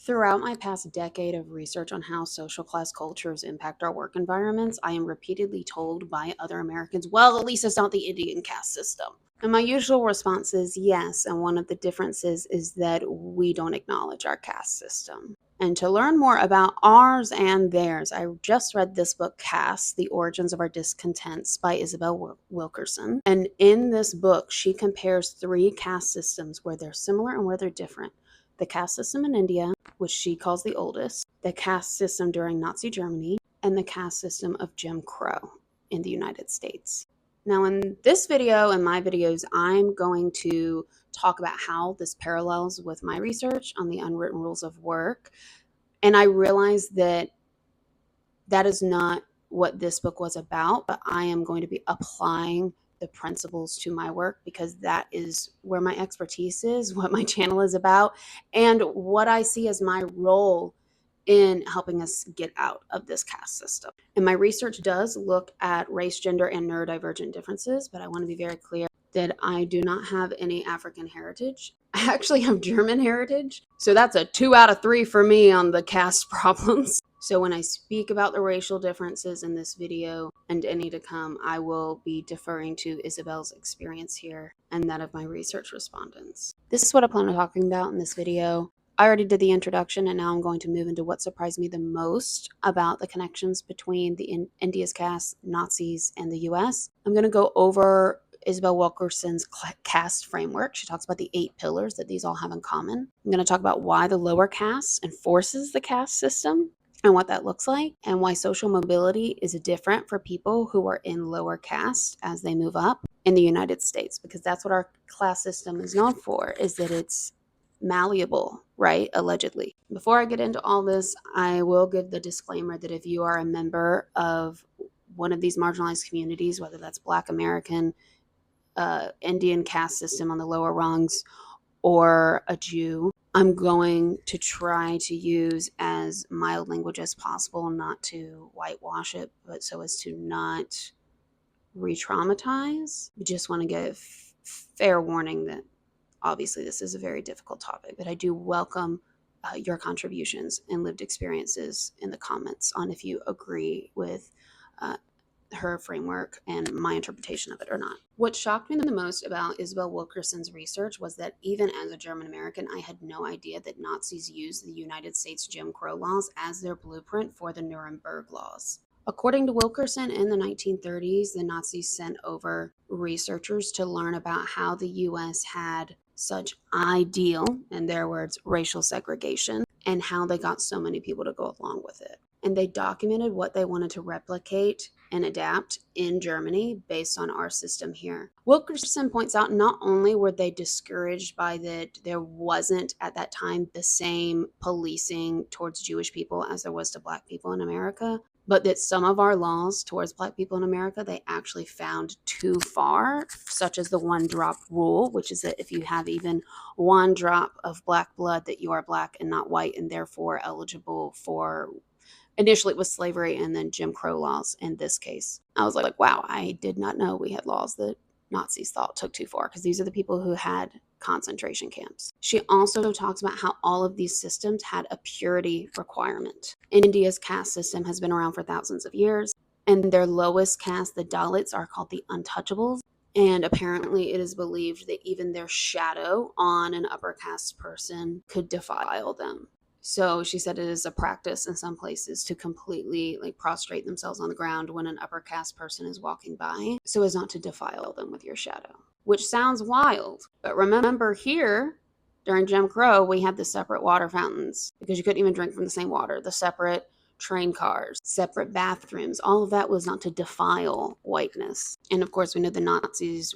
Throughout my past decade of research on how social class cultures impact our work environments, I am repeatedly told by other Americans, well, at least it's not the Indian caste system. And my usual response is yes, and one of the differences is that we don't acknowledge our caste system. And to learn more about ours and theirs, I just read this book, Caste, The Origins of Our Discontents by Isabel Wilkerson. And in this book, she compares three caste systems where they're similar and where they're different. The caste system in India, which she calls the oldest, the caste system during Nazi Germany, and the caste system of Jim Crow in the United States. Now, in this video and my videos, I'm going to talk about how this parallels with my research on the unwritten rules of work. And I realized that that is not what this book was about, but I am going to be applying the principles to my work because that is where my expertise is, what my channel is about, and what I see as my role in helping us get out of this caste system. And my research does look at race, gender, and neurodivergent differences, but I want to be very clear that I do not have any African heritage. I actually have German heritage. So that's a 2 out of 3 for me on the caste problems. So when I speak about the racial differences in this video and any to come, I will be deferring to Isabel's experience here and that of my research respondents. This is what I plan on talking about in this video. I already did the introduction, and now I'm going to move into what surprised me the most about the connections between the India's caste, Nazis, and the US. I'm going to go over Isabel Wilkerson's caste framework. She talks about the 8 pillars that these all have in common. I'm going to talk about why the lower caste enforces the caste system and what that looks like, and why social mobility is different for people who are in lower caste as they move up in the United States, because that's what our class system is known for, is that it's malleable, right? Allegedly. Before I get into all this, I will give the disclaimer that if you are a member of one of these marginalized communities, whether that's Black American, Indian caste system on the lower rungs, or a Jew, I'm going to try to use as mild language as possible, not to whitewash it, but so as to not re-traumatize. I just want to give fair warning that obviously this is a very difficult topic, but I do welcome your contributions and lived experiences in the comments on if you agree with her framework and my interpretation of it or not. What shocked me the most about Isabel Wilkerson's research was that even as a German American, I had no idea that Nazis used the United States Jim Crow laws as their blueprint for the Nuremberg laws. According to Wilkerson, in the 1930s, the Nazis sent over researchers to learn about how the US had such ideal, in their words, racial segregation, and how they got so many people to go along with it. And they documented what they wanted to replicate and adapt in Germany based on our system here. Wilkerson points out not only were they discouraged by that there wasn't at that time the same policing towards Jewish people as there was to Black people in America, but that some of our laws towards Black people in America, they actually found too far, such as the 1 drop rule, which is that if you have even 1 drop of Black blood, that you are Black and not white, and therefore eligible for, initially it was slavery and then Jim Crow laws in this case. I was like, wow, I did not know we had laws that Nazis thought took too far, because these are the people who had concentration camps. She also talks about how all of these systems had a purity requirement. India's caste system has been around for thousands of years, and their lowest caste, the Dalits, are called the untouchables. And apparently it is believed that even their shadow on an upper caste person could defile them. So she said it is a practice in some places to completely prostrate themselves on the ground when an upper caste person is walking by, so as not to defile them with your shadow, which sounds wild. But remember, here during Jim Crow, we had the separate water fountains because you couldn't even drink from the same water, the separate train cars, separate bathrooms. All of that was not to defile whiteness. And of course, we know the Nazis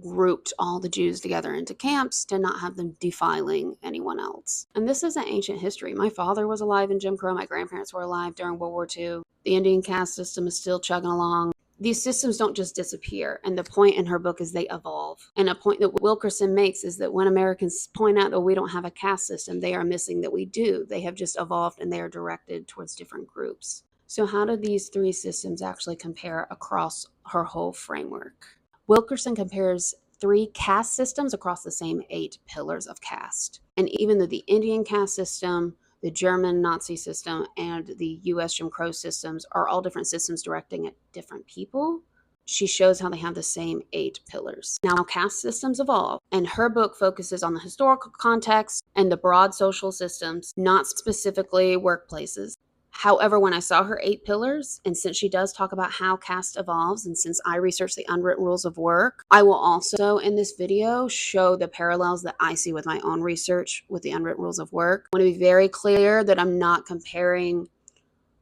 grouped all the Jews together into camps to not have them defiling anyone else. And this isn't ancient history. My father was alive in Jim Crow. My grandparents were alive during World War II. The Indian caste system is still chugging along. These systems don't just disappear. And the point in her book is they evolve. And a point that Wilkerson makes is that when Americans point out that we don't have a caste system, they are missing that we do. They have just evolved and they are directed towards different groups. So how do these 3 systems actually compare across her whole framework? Wilkerson compares 3 caste systems across the same 8 pillars of caste. And even though the Indian caste system, the German Nazi system and the US Jim Crow systems are all different systems directing at different people. She shows how they have the same 8 pillars. Now, caste systems evolve, and her book focuses on the historical context and the broad social systems, not specifically workplaces. However, when I saw her 8 pillars, and since she does talk about how caste evolves, and since I research the unwritten rules of work, I will also in this video show the parallels that I see with my own research with the unwritten rules of work. I want to be very clear that I'm not comparing,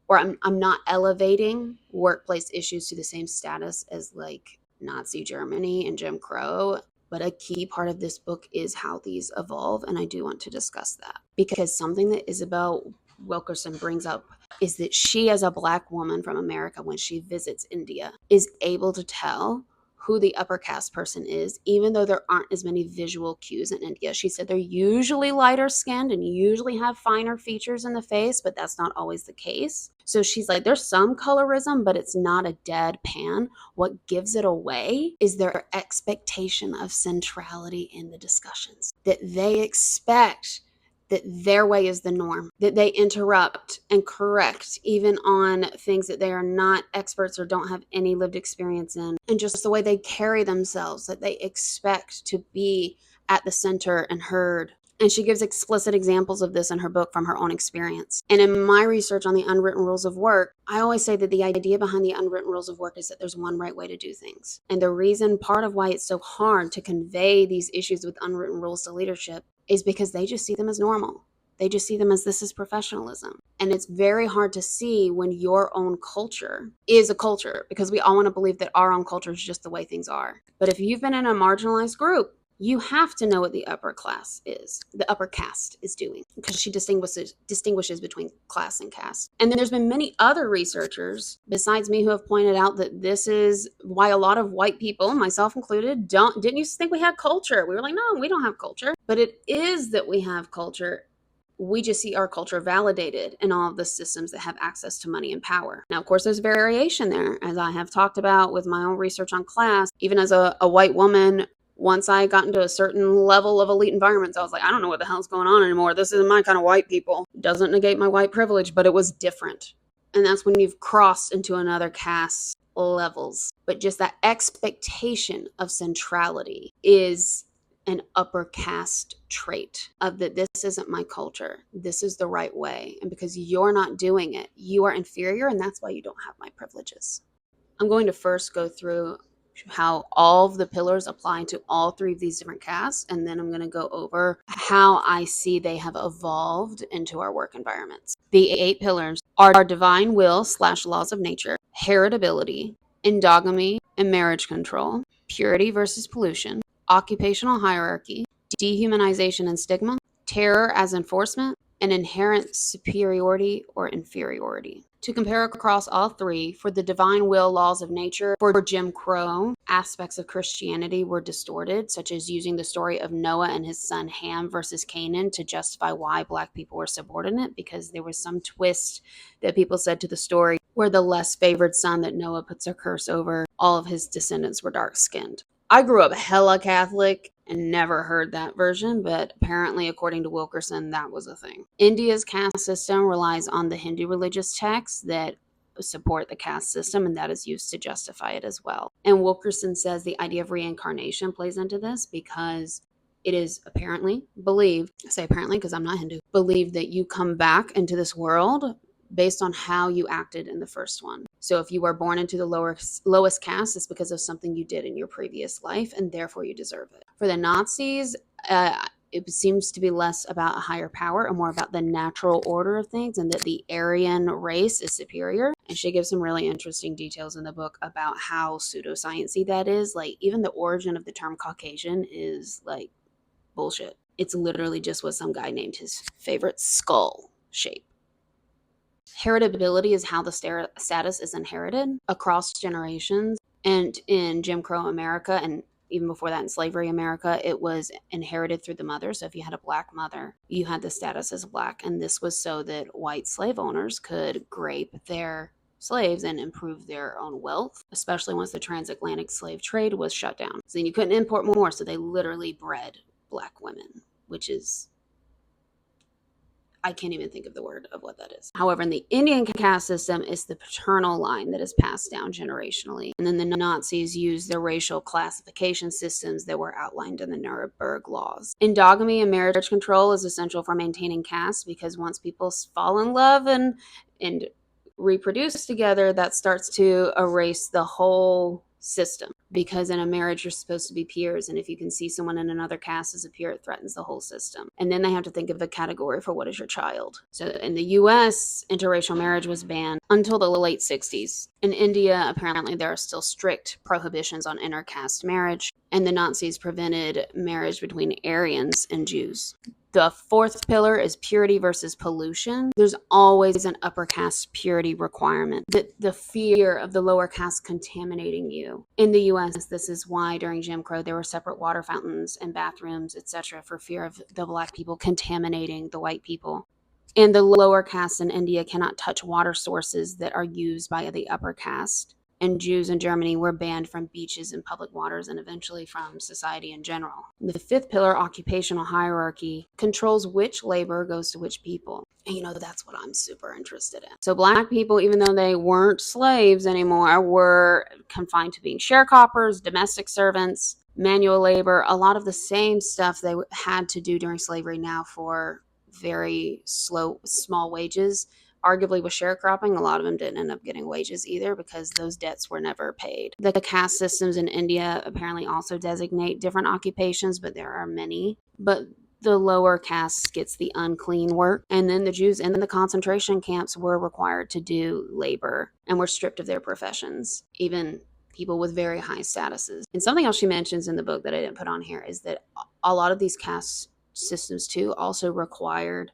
or I'm not elevating workplace issues to the same status as like Nazi Germany and Jim Crow. But a key part of this book is how these evolve, and I do want to discuss that. Because something that Isabel Wilkerson brings up is that she, as a Black woman from America, when she visits India, is able to tell who the upper caste person is, even though there aren't as many visual cues in India. She said they're usually lighter skinned and usually have finer features in the face, but that's not always the case. So she's like, there's some colorism, but it's not a deadpan. What gives it away is their expectation of centrality in the discussions, that they expect that their way is the norm, that they interrupt and correct even on things that they are not experts or don't have any lived experience in, and just the way they carry themselves, that they expect to be at the center and heard. And she gives explicit examples of this in her book from her own experience. And in my research on the unwritten rules of work, I always say that the idea behind the unwritten rules of work is that there's one right way to do things. And the reason, part of why it's so hard to convey these issues with unwritten rules to leadership is because they just see them as normal. They just see them as this is professionalism. And it's very hard to see when your own culture is a culture, because we all want to believe that our own culture is just the way things are. But if you've been in a marginalized group, you have to know what the upper caste is doing, because she distinguishes between class and caste. And then there's been many other researchers besides me who have pointed out that this is why a lot of white people, myself included, didn't used to think we had culture. We were like, no, we don't have culture. But it is that we have culture. We just see our culture validated in all of the systems that have access to money and power. Now, of course, there's variation there, as I have talked about with my own research on class. Even as a white woman, once I got into a certain level of elite environments, I was like, I don't know what the hell's going on anymore. This isn't my kind of white people. Doesn't negate my white privilege, but it was different. And that's when you've crossed into another caste levels. But just that expectation of centrality is an upper caste trait of that this isn't my culture. This is the right way. And because you're not doing it, you are inferior, and that's why you don't have my privileges. I'm going to first go through how all of the pillars apply to all 3 of these different castes, and then I'm going to go over how I see they have evolved into our work environments. The 8 pillars are divine will / laws of nature, heritability, endogamy and marriage control, purity versus pollution, occupational hierarchy, dehumanization and stigma, terror as enforcement, and inherent superiority or inferiority. To compare across all 3, for the divine will laws of nature, for Jim Crow, aspects of Christianity were distorted, such as using the story of Noah and his son Ham versus Canaan to justify why Black people were subordinate, because there was some twist that people said to the story where the less favored son that Noah puts a curse over, all of his descendants were dark-skinned. I grew up hella Catholic and never heard that version, but apparently, according to Wilkerson, that was a thing. India's caste system relies on the Hindu religious texts that support the caste system, and that is used to justify it as well. And Wilkerson says the idea of reincarnation plays into this because it is apparently believed, I say apparently because I'm not Hindu, believed that you come back into this world based on how you acted in the first one. So if you were born into the lowest caste, it's because of something you did in your previous life, and therefore you deserve it. For the Nazis, it seems to be less about a higher power and more about the natural order of things, and that the Aryan race is superior. And she gives some really interesting details in the book about how pseudoscience-y that is. Like, even the origin of the term Caucasian is like bullshit. It's literally just what some guy named his favorite skull shape. Heritability is how the status is inherited across generations. And in Jim Crow America, and even before that in slavery America, it was inherited through the mother. So if you had a Black mother, you had the status as Black. And this was so that white slave owners could grape their slaves and improve their own wealth, especially once the transatlantic slave trade was shut down. So then you couldn't import more. So they literally bred Black women, which is I can't even think of the word of what that is. However, in the Indian caste system, it's the paternal line that is passed down generationally. And then the Nazis used the racial classification systems that were outlined in the Nuremberg laws. Endogamy and marriage control is essential for maintaining caste, because once people fall in love and reproduce together, that starts to erase the whole system, because in a marriage you're supposed to be peers, and if you can see someone in another caste as a peer, it threatens the whole system. And then they have to think of a category for what is your child. So in the US, interracial marriage was banned until the late 60s. In India, apparently there are still strict prohibitions on intercaste marriage, and the Nazis prevented marriage between Aryans and Jews. The fourth pillar is purity versus pollution. There's always an upper caste purity requirement. The fear of the lower caste contaminating you. In the US, this is why during Jim Crow there were separate water fountains and bathrooms, etc., for fear of the black people contaminating the white people. And the lower caste in India cannot touch water sources that are used by the upper caste. And Jews in Germany were banned from beaches and public waters, and eventually from society in general. The fifth pillar, occupational hierarchy, controls which labor goes to which people. And that's what I'm super interested in. So black people, even though they weren't slaves anymore, were confined to being sharecroppers, domestic servants, manual labor, a lot of the same stuff they had to do during slavery now for very small wages. Arguably with sharecropping, a lot of them didn't end up getting wages either, because those debts were never paid. The caste systems in India apparently also designate different occupations, but there are many. But the lower caste gets the unclean work. And then the Jews in the concentration camps were required to do labor and were stripped of their professions, even people with very high statuses. And something else she mentions in the book that I didn't put on here is that a lot of these caste systems too also required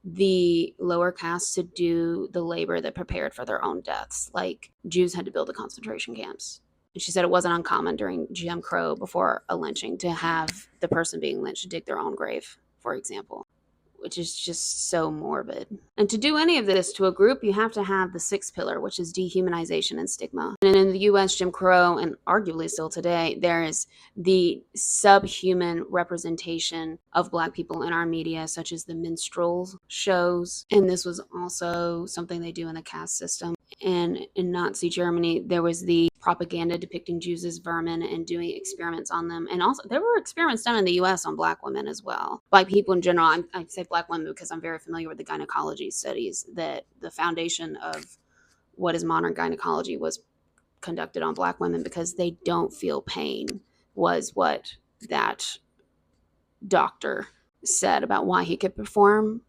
the lower caste to do the labor that prepared for their own deaths. Like Jews had to build the concentration camps. And she said it wasn't uncommon during Jim Crow, before a lynching, to have the person being lynched dig their own grave, for example, which is just so morbid. And to do any of this to a group, you have to have the sixth pillar, which is dehumanization and stigma. And in the US, Jim Crow, and arguably still today, there is the subhuman representation of black people in our media, such as the minstrel shows. And this was also something they do in the caste system. And in Nazi Germany, there was the propaganda depicting Jews as vermin and doing experiments on them. And also, there were experiments done in the US on black women as well. Black people in general. I say black women because I'm very familiar with the gynecology studies, that the foundation of what is modern gynecology was conducted on black women, because they don't feel pain, was what that doctor said about why he could perform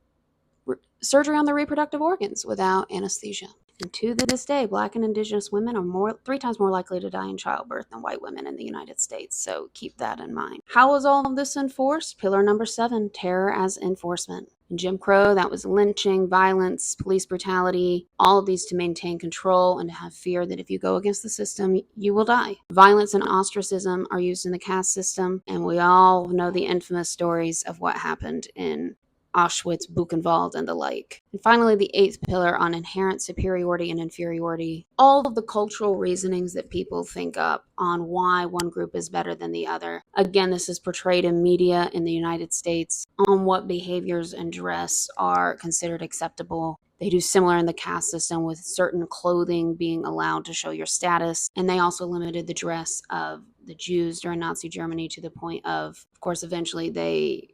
surgery on the reproductive organs without anesthesia. And to this day, black and indigenous women are 3 times more likely to die in childbirth than white women in the United States. So keep that in mind. How was all of this enforced? Pillar number 7, terror as enforcement. In Jim Crow, that was lynching, violence, police brutality, all of these to maintain control and to have fear that if you go against the system, you will die. Violence and ostracism are used in the caste system, and we all know the infamous stories of what happened in Auschwitz, Buchenwald, and the like. And finally, the 8th pillar on inherent superiority and inferiority. All of the cultural reasonings that people think up on why one group is better than the other. Again, this is portrayed in media in the United States on what behaviors and dress are considered acceptable. They do similar in the caste system, with certain clothing being allowed to show your status. And they also limited the dress of the Jews during Nazi Germany to the point of course, eventually they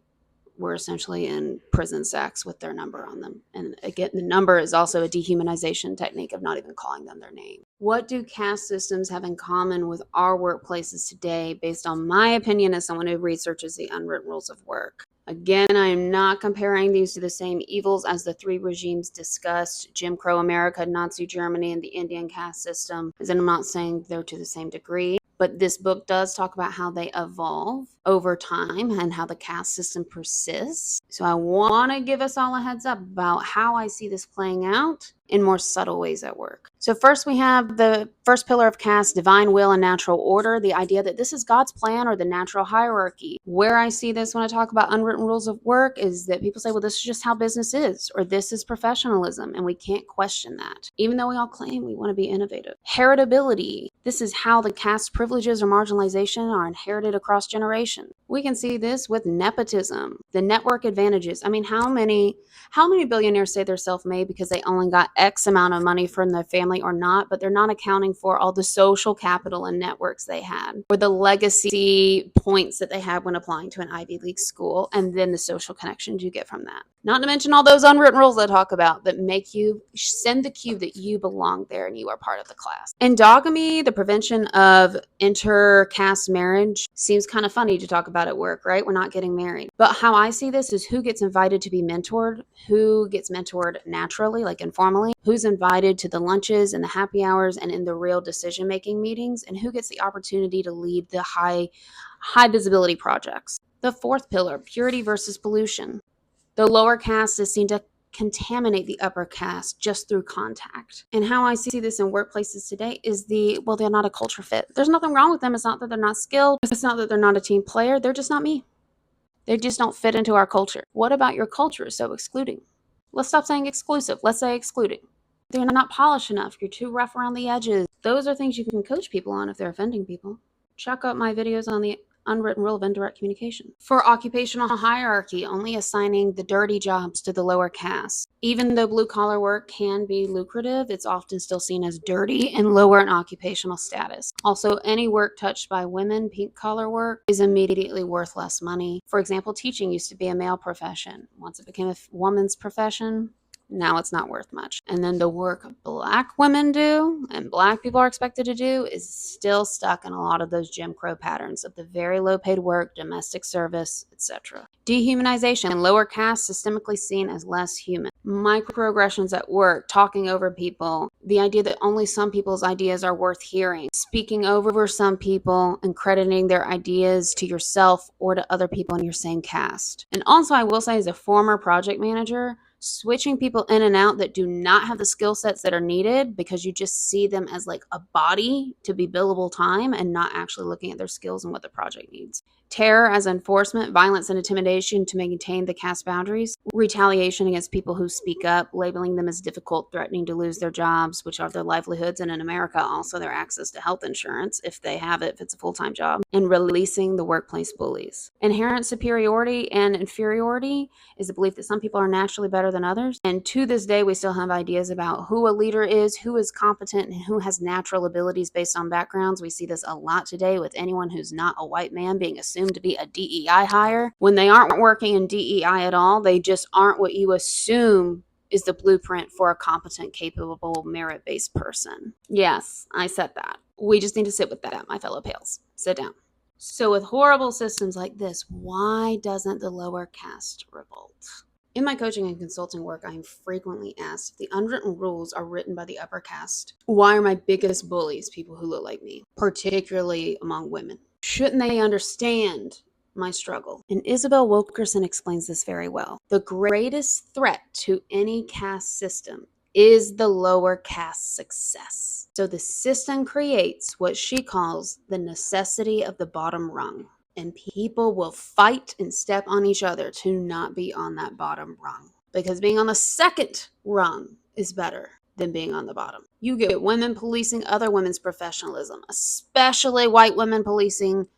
were essentially in prison sacks with their number on them. And again, the number is also a dehumanization technique of not even calling them their name. What do caste systems have in common with our workplaces today, based on my opinion as someone who researches the unwritten rules of work? Again, I am not comparing these to the same evils as the 3 regimes discussed, Jim Crow America, Nazi Germany, and the Indian caste system, as I'm not saying they're to the same degree. But this book does talk about how they evolve over time and how the caste system persists. So I want to give us all a heads up about how I see this playing out in more subtle ways at work. So first we have the first pillar of caste, divine will and natural order, the idea that this is God's plan or the natural hierarchy. Where I see this when I talk about unwritten rules of work is that people say, well, this is just how business is, or this is professionalism, and we can't question that, even though we all claim we want to be innovative. Heritability, this is how the caste privileges or marginalization are inherited across generations. We can see this with nepotism, the network advantages. I mean, how many billionaires say they're self-made because they only got X amount of money from their family or not, but they're not accounting for all the social capital and networks they had, or the legacy points that they had when applying to an Ivy League school, and then the social connections you get from that. Not to mention all those unwritten rules I talk about that make you send the cue that you belong there and you are part of the class. Endogamy, the prevention of inter-caste marriage, seems kind of funny to talk about at work, right? We're not getting married. But how I see this is who gets invited to be mentored, who gets mentored naturally, like informally, who's invited to the lunches and the happy hours and in the real decision-making meetings, and who gets the opportunity to lead the high visibility projects. The fourth pillar, purity versus pollution. The lower caste is seen to contaminate the upper caste just through contact. And how I see this in workplaces today is they're not a culture fit. There's nothing wrong with them. It's not that they're not skilled. It's not that they're not a team player. They're just not me. They just don't fit into our culture. What about your culture is so excluding? Let's stop saying exclusive. Let's say excluding. They're not polished enough. You're too rough around the edges. Those are things you can coach people on if they're offending people. Check out my videos on the unwritten rule of indirect communication. For occupational hierarchy, only assigning the dirty jobs to the lower caste. Even though blue-collar work can be lucrative, it's often still seen as dirty and lower in occupational status. Also, any work touched by women, pink-collar work, is immediately worth less money. For example, teaching used to be a male profession. Once it became a woman's profession, now it's not worth much. And then the work Black women do and Black people are expected to do is still stuck in a lot of those Jim Crow patterns of the very low paid work, domestic service, etc. Dehumanization and lower caste systemically seen as less human. Microaggressions at work, talking over people, the idea that only some people's ideas are worth hearing, speaking over some people and crediting their ideas to yourself or to other people in your same caste. And also, I will say, as a former project manager, switching people in and out that do not have the skill sets that are needed because you just see them as like a body to be billable time and not actually looking at their skills and what the project needs. Terror as enforcement, violence and intimidation to maintain the caste boundaries, retaliation against people who speak up, labeling them as difficult, threatening to lose their jobs, which are their livelihoods, and in America also their access to health insurance if they have it, if it's a full-time job, and releasing the workplace bullies. Inherent superiority and inferiority is the belief that some people are naturally better than others. And to this day, we still have ideas about who a leader is, who is competent, and who has natural abilities based on backgrounds. We see this a lot today with anyone who's not a white man being assumed to be a DEI hire when they aren't working in DEI at all. They just aren't what you assume is the blueprint for a competent, capable, merit-based person. Yes, I said that. We just need to sit with that, my fellow pales. Sit down. So with horrible systems like this, why doesn't the lower caste revolt? In my coaching and consulting work, I am frequently asked if the unwritten rules are written by the upper caste. Why are my biggest bullies people who look like me, particularly among women? Shouldn't they understand my struggle? And Isabel Wilkerson explains this very well. The greatest threat to any caste system is the lower caste success. So the system creates what she calls the necessity of the bottom rung. And people will fight and step on each other to not be on that bottom rung. Because being on the second rung is better than being on the bottom. You get women policing other women's professionalism, especially white women policing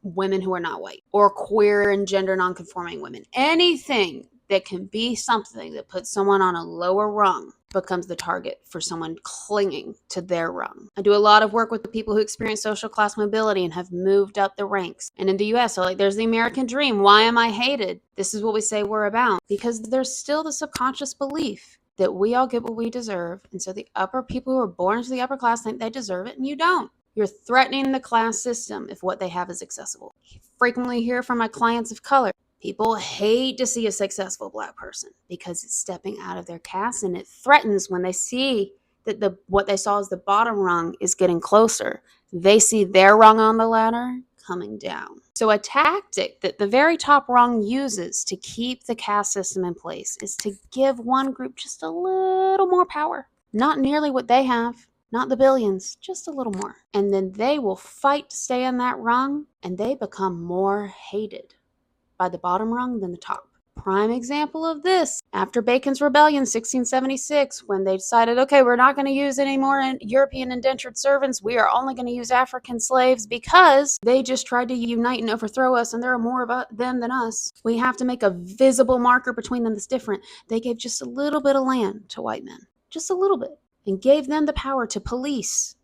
women who are not white, or queer and gender nonconforming women. Anything that can be something that puts someone on a lower rung becomes the target for someone clinging to their rung. I do a lot of work with the people who experience social class mobility and have moved up the ranks. And in the US, so like there's the American dream. Why am I hated? This is what we say we're about. Because there's still the subconscious belief that we all get what we deserve. And so the upper people who are born into the upper class think they deserve it and you don't. You're threatening the class system if what they have is accessible. I frequently hear from my clients of color. People hate to see a successful Black person because it's stepping out of their caste, and it threatens when they see that what they saw as the bottom rung is getting closer. They see their rung on the ladder coming down. So a tactic that the very top rung uses to keep the caste system in place is to give one group just a little more power. Not nearly what they have. Not the billions, just a little more. And then they will fight to stay on that rung, and they become more hated by the bottom rung than the top. Prime example of this, after Bacon's Rebellion, 1676, when they decided, okay, we're not going to use any more European indentured servants. We are only going to use African slaves because they just tried to unite and overthrow us, and there are more of them than us. We have to make a visible marker between them that's different. They gave just a little bit of land to white men, just a little bit, and gave them the power to police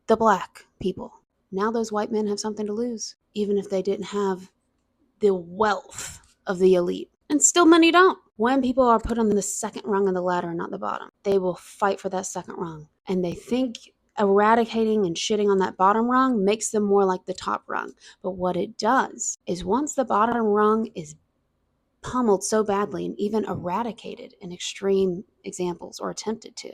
the black people. Now those white men have something to lose, even if they didn't have the wealth of the elite. And still many don't. When people are put on the second rung of the ladder, not the bottom, they will fight for that second rung. And they think eradicating and shitting on that bottom rung makes them more like the top rung. But what it does is once the bottom rung is pummeled so badly and even eradicated in extreme examples or attempted to,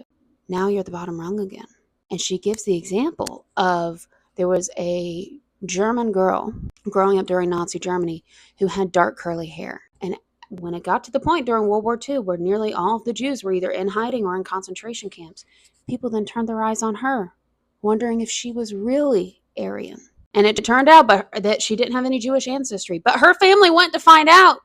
now you're at the bottom rung again. And she gives the example of there was a German girl growing up during Nazi Germany who had dark curly hair. And when it got to the point during World War II where nearly all of the Jews were either in hiding or in concentration camps, people then turned their eyes on her, wondering if she was really Aryan. And it turned out that she didn't have any Jewish ancestry, but her family went to find out.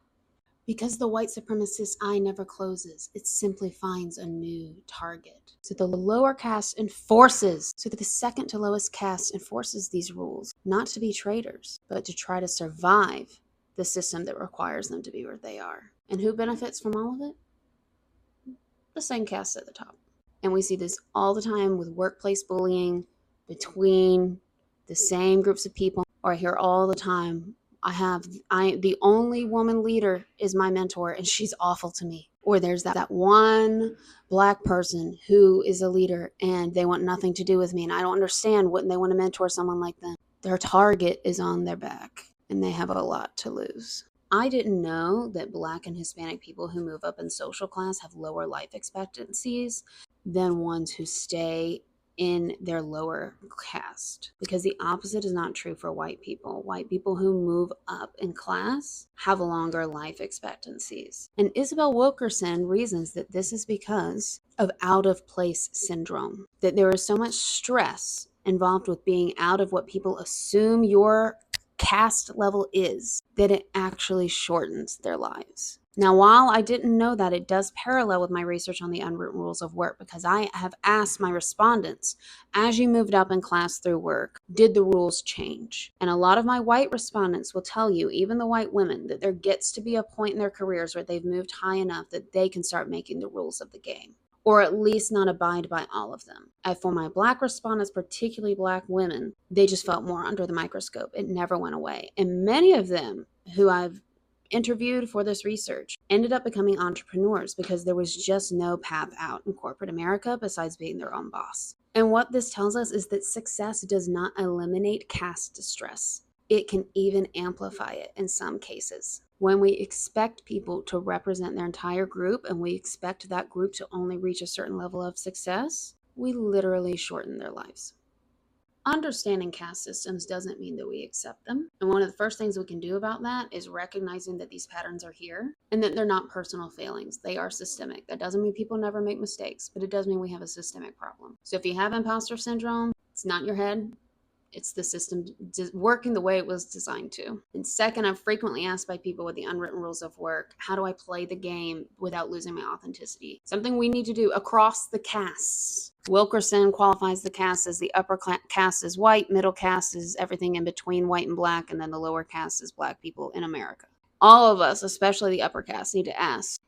Because the white supremacist eye never closes, it simply finds a new target. So the lower caste enforces, so that the second to lowest caste enforces these rules, not to be traitors, but to try to survive the system that requires them to be where they are. And who benefits from all of it? The same caste at the top. And we see this all the time with workplace bullying between the same groups of people, or I hear all the time, the only woman leader is my mentor and she's awful to me. Or there's that one black person who is a leader and they want nothing to do with me and I don't understand what they want to mentor someone like them. Their target is on their back and they have a lot to lose. I didn't know that Black and Hispanic people who move up in social class have lower life expectancies than ones who stay in their lower caste, because the opposite is not true for white people. White people who move up in class have longer life expectancies. And Isabel Wilkerson reasons that this is because of out of place syndrome, that there is so much stress involved with being out of what people assume your caste level is, that it actually shortens their lives. Now, while I didn't know that, it does parallel with my research on the unwritten rules of work, because I have asked my respondents, as you moved up in class through work, did the rules change? And a lot of my white respondents will tell you, even the white women, that there gets to be a point in their careers where they've moved high enough that they can start making the rules of the game, or at least not abide by all of them. And for my Black respondents, particularly Black women, they just felt more under the microscope. It never went away. And many of them who I've interviewed for this research ended up becoming entrepreneurs because there was just no path out in corporate America besides being their own boss. And what this tells us is that success does not eliminate caste distress. It can even amplify it in some cases. When we expect people to represent their entire group and we expect that group to only reach a certain level of success, we literally shorten their lives. Understanding caste systems doesn't mean that we accept them. And one of the first things we can do about that is recognizing that these patterns are here and that they're not personal failings. They are systemic. That doesn't mean people never make mistakes, but it does mean we have a systemic problem. So if you have imposter syndrome, it's not your head. It's the system working the way it was designed to. And second, I'm frequently asked by people with the unwritten rules of work, how do I play the game without losing my authenticity? Something we need to do across the castes. Wilkerson qualifies the caste as the upper caste is white, middle caste is everything in between white and Black, and then the lower caste is Black people in America. All of us, especially the upper caste, need to ask,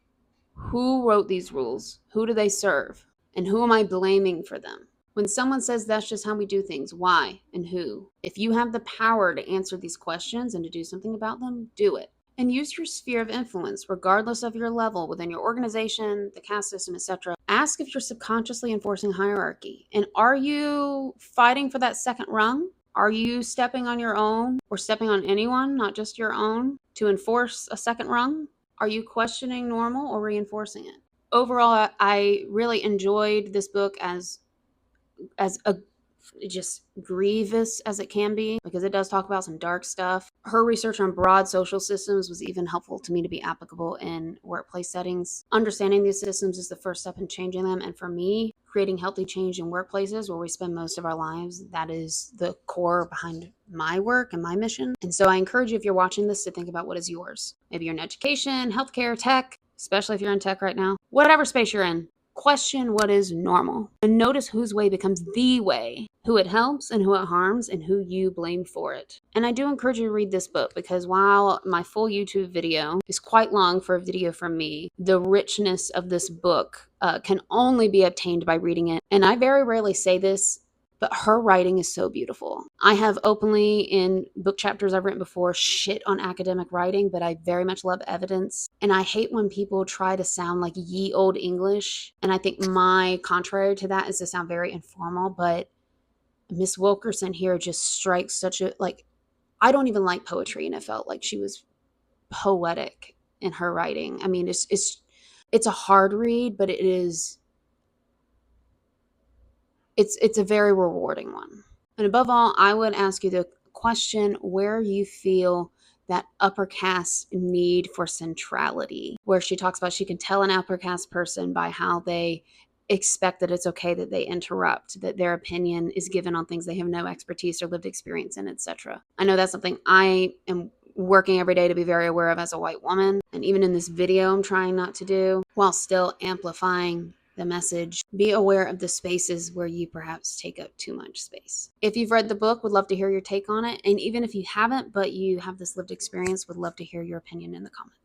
who wrote these rules? Who do they serve? And who am I blaming for them? When someone says that's just how we do things, why and who? If you have the power to answer these questions and to do something about them, do it. And use your sphere of influence, regardless of your level within your organization, the caste system, etc. Ask if you're subconsciously enforcing hierarchy. And are you fighting for that second rung? Are you stepping on your own or stepping on anyone, not just your own, to enforce a second rung? Are you questioning normal or reinforcing it? Overall, I really enjoyed this book as a just grievous as it can be, because it does talk about some dark stuff. Her research on broad social systems was even helpful to me to be applicable in workplace settings. Understanding these systems is the first step in changing them. And for me, creating healthy change in workplaces where we spend most of our lives, that is the core behind my work and my mission. And so I encourage you, if you're watching this, to think about what is yours. Maybe you're in education, healthcare, tech, especially if you're in tech right now, whatever space you're in. Question what is normal and notice whose way becomes the way, who it helps and who it harms, and who you blame for it. And I do encourage you to read this book, because while my full YouTube video is quite long for a video from me, the richness of this book can only be obtained by reading it. And I very rarely say this, but her writing is so beautiful. I have openly, in book chapters I've written before, shit on academic writing, but I very much love evidence. And I hate when people try to sound like ye old English. And I think my contrary to that is to sound very informal, but Miss Wilkerson here just strikes such a, like, I don't even like poetry, and it felt like she was poetic in her writing. I mean, it's a hard read, but it's a very rewarding one. And above all, I would ask you the question where you feel that upper caste need for centrality, where she talks about she can tell an upper caste person by how they expect that it's okay that they interrupt, that their opinion is given on things they have no expertise or lived experience in, etc. I know that's something I am working every day to be very aware of as a white woman. And even in this video, I'm trying not to do, while still amplifying the message. Be aware of the spaces where you perhaps take up too much space. If you've read the book, would love to hear your take on it. And even if you haven't, but you have this lived experience, would love to hear your opinion in the comments.